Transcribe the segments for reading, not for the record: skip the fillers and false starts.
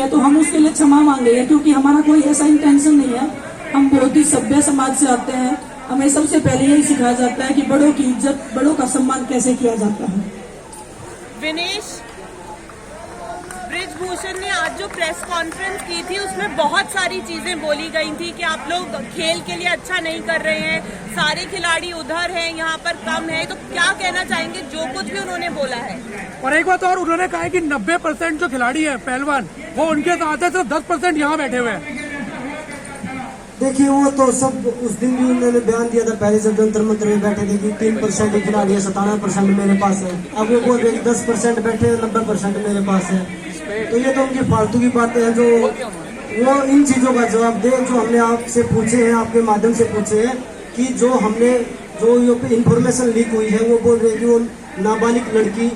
है तो हम उसके लिए क्षमा मांगेंगे, क्योंकि हमारा कोई ऐसा इंटेंशन नहीं है। हम बहुत ही सभ्य समाज से आते हैं। हमें सबसे पहले यही सिखाया जाता है कि बड़ों की इज्जत, बड़ों का सम्मान कैसे किया जाता है। विनेश, बृजभूषण ने आज जो प्रेस कॉन्फ्रेंस की थी उसमें बहुत सारी चीजें बोली गई थी कि आप लोग खेल के लिए अच्छा नहीं कर रहे हैं, सारे खिलाड़ी उधर हैं, यहाँ पर कम है। तो क्या कहना चाहेंगे जो कुछ भी उन्होंने बोला है? और एक बात और उन्होंने कहा है कि 90% जो खिलाड़ी है पहलवान वो उनके साथ है, सिर्फ 10% यहाँ बैठे हुए हैं। देखिए वो तो सब उस दिन भी उन्होंने बयान दिया था पहले, जब जंतर मंत्र में बैठे थे कि 3% खिलाड़ी है, 97% मेरे पास है। अब वो बोल रहे 10% बैठे हैं, 90% मेरे पास है। तो ये तो उनकी फालतू की बातें हैं। जो वो इन चीजों का जवाब दे जो हमने आपसे पूछे हैं, आपके माध्यम से पूछे हैं कि जो हमने जो इंफॉर्मेशन लीक हुई है, वो बोल रहे हैं कि वो नाबालिग लड़की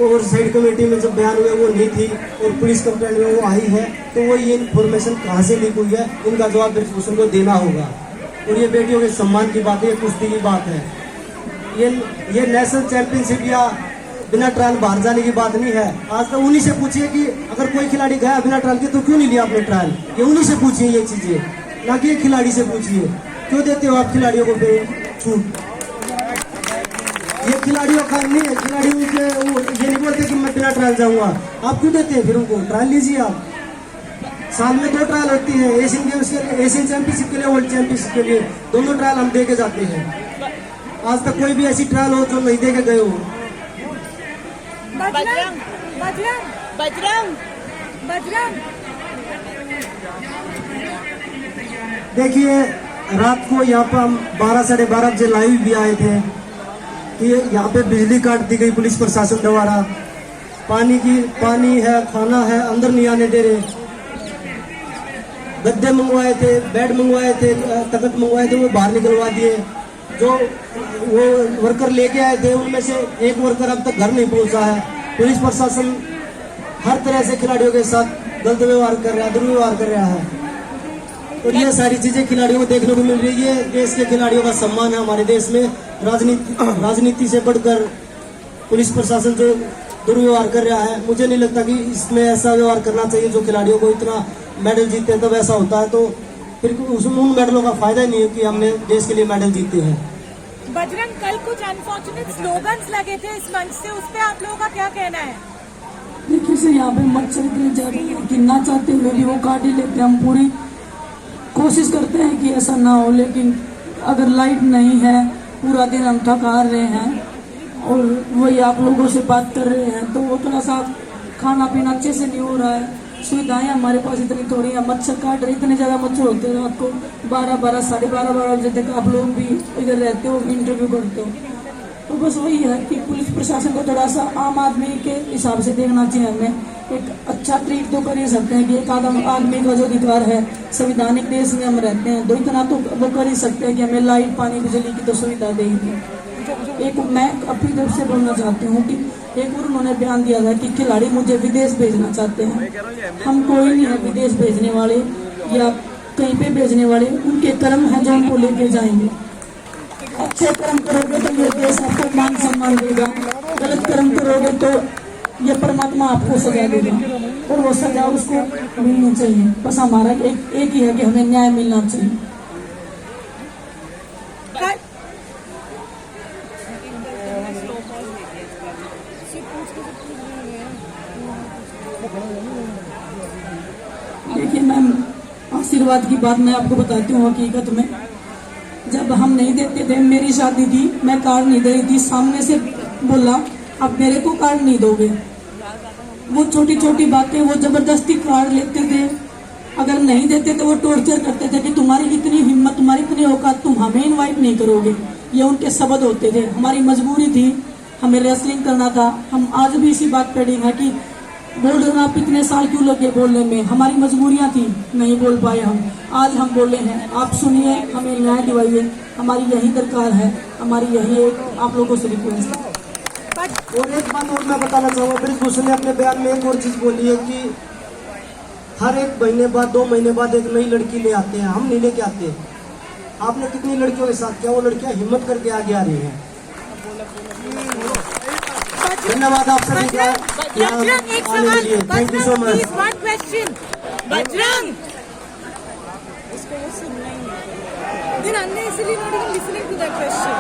और साइड कमेटी में जब बयान हुए वो नहीं थी और पुलिस कंप्लेंट में वो आई है, तो वो ये इन्फॉर्मेशन कहाँ से लीक हुई है, इनका जवाब बृजभूषण को देना होगा। और ये बेटियों के सम्मान की बात है, कुश्ती की बात है। ये नेशनल चैंपियनशिप या बिना ट्रायल बाहर जाने की बात नहीं है। आज तो उन्हीं से पूछिए कि अगर कोई खिलाड़ी गया बिना ट्रायल के तो क्यों नहीं लिया आपने ट्रायल, ये उन्हीं से पूछिए ये चीजें, ना कि खिलाड़ी से पूछिए। क्यों देते हो आप खिलाड़ियों को छूट? ये खिलाड़ियों का नहीं है, खिलाड़ियों के ये नहीं बोलते कि मैं बिना ट्रायल जाऊंगा। आप क्यों देते हैं फिर उनको? ट्रायल लीजिए आप। साल में 2 ट्रायल होती है, एशियन गेम्स के लिए, एशियन चैंपियनशिप के लिए, वर्ल्ड चैंपियनशिप के लिए, दोनों ट्रायल हम दे के जाते हैं। आज तक कोई भी ऐसी ट्रायल हो जो नहीं दे के गए हो? बजरंग, बजरंग, बजरंग, बजरंग। देखिए रात को यहाँ पर हम 12 साढ़े 12 बजे लाइव भी आए थे कि यहाँ पे बिजली काट दी गई पुलिस प्रशासन द्वारा। पानी है, खाना है, अंदर नहीं आने दे रहे। गद्दे मंगवाए थे, बेड मंगवाए थे, तख्त मंगवाए थे, वो बाहर निकलवा दिए। जो वो वर्कर लेके आए थे उनमें से एक वर्कर अब तक घर नहीं पहुंचा है। पुलिस प्रशासन हर तरह से खिलाड़ियों के साथ गलत व्यवहार कर रहा है, दुर्व्यवहार कर रहा है। और ये सारी चीजें खिलाड़ियों को देखने को मिल रही है। देश के खिलाड़ियों का सम्मान है हमारे देश में। राजनीति से बढ़कर पुलिस प्रशासन जो दुर्व्यवहार कर रहा है, मुझे नहीं लगता कि इसमें ऐसा व्यवहार करना चाहिए। जो खिलाड़ियों को इतना मेडल जीतते हैं तब ऐसा होता है, तो फिर उन मेडलों का फायदा ही नहीं है कि हमने देश के लिए मेडल जीते हैं। बजरंग, कल कुछ अनफॉर्चुनेट स्लोगन्स लगे थे इस मंच से, उस पर आप लोगों का क्या कहना है? देखिए सर, यहाँ पे मच्छर इतने ज्यादा है कि ना चाहते हुए भी वो काट ही लेते हैं। हम पूरी कोशिश करते हैं कि ऐसा ना हो, लेकिन अगर लाइट नहीं है, पूरा दिन हम थका रहे हैं और वही आप लोगों से बात कर रहे हैं, तो वो थोड़ा सा खाना पीना अच्छे से नहीं हो रहा है। सुविधाएं हमारे पास इतनी थोड़ी है, मच्छर काट रहे, इतने ज्यादा मच्छर होते हैं रात को 12 साढ़े 12 बजे तक। आप लोग भी इधर रहते हो, इंटरव्यू करते हो, तो बस वही है कि पुलिस प्रशासन को थोड़ा सा आम आदमी के हिसाब से देखना चाहिए। हमें एक अच्छा ट्रीट तो कर ही सकते हैं कि एक आदमी का जो अधिकार है, संविधानिक देश में हम रहते हैं, तो इतना तो वो कर ही सकते हैं कि हमें लाइट, पानी, बिजली की तो सुविधा देंगे। एक मैं अपनी तरफ से बोलना चाहती हूँ कि एक और उन्होंने बयान दिया था कि खिलाड़ी मुझे विदेश भेजना चाहते हैं। हम कोई नहीं है विदेश भेजने वाले या कहीं पे भेजने वाले, उनके कर्म है जो हमको लेके जाएंगे। अच्छे कर्म करोगे तो ये देश आपको मान सम्मान देगा, गलत कर्म करोगे तो ये परमात्मा आपको सजा देगा, और वो सजा उसको मिलनी चाहिए। बस हमारा एक ही है कि हमें न्याय मिलना चाहिए। देखिए मैम, आशीर्वाद की बात मैं आपको बताती हूँ। हकीकत में जब हम नहीं देते थे, मेरी शादी थी, मैं कार्ड नहीं दे रही थी, सामने से बोला अब मेरे को कार्ड नहीं दोगे। वो छोटी छोटी बातें वो जबरदस्ती कार्ड लेते थे, अगर नहीं देते तो वो टॉर्चर करते थे कि तुम्हारी इतनी हिम्मत, तुम्हारी इतनी औकात, तुम हमें इनवाइट नहीं करोगे। ये उनके शब्द होते थे। हमारी मजबूरी थी, हमें रेसलिंग करना था। हम आज भी इसी बात पे अड़े हैं कि बोल रहे आप इतने साल क्यों लगे बोलने में, हमारी मजबूरियां थी, नहीं बोल पाए हम। आज हम बोले हैं, आप सुनिए, हमें न्याय दिवाइए, हमारी यही दरकार है, हमारी यही एक आप लोगों से रिक्वेस्ट है। और एक बात और मैं बताना चाहूँगा, बृजभूषण ने अपने बयान में एक और चीज बोली है कि हर 1 महीने बाद 2 महीने बाद एक नई लड़की ले आते हैं। हम नहीं लेके आते। आपने कितनी लड़कियों के साथ किया? वो लड़कियां हिम्मत करके आगे आ रही हैं। धन्यवाद आप सभी का यहाँ बजरंग एक आने के लिए। सवाल, thank you so much. One question Bajrang इसको वो सुनना ही नहीं। Then Anna is really not even listening to that question.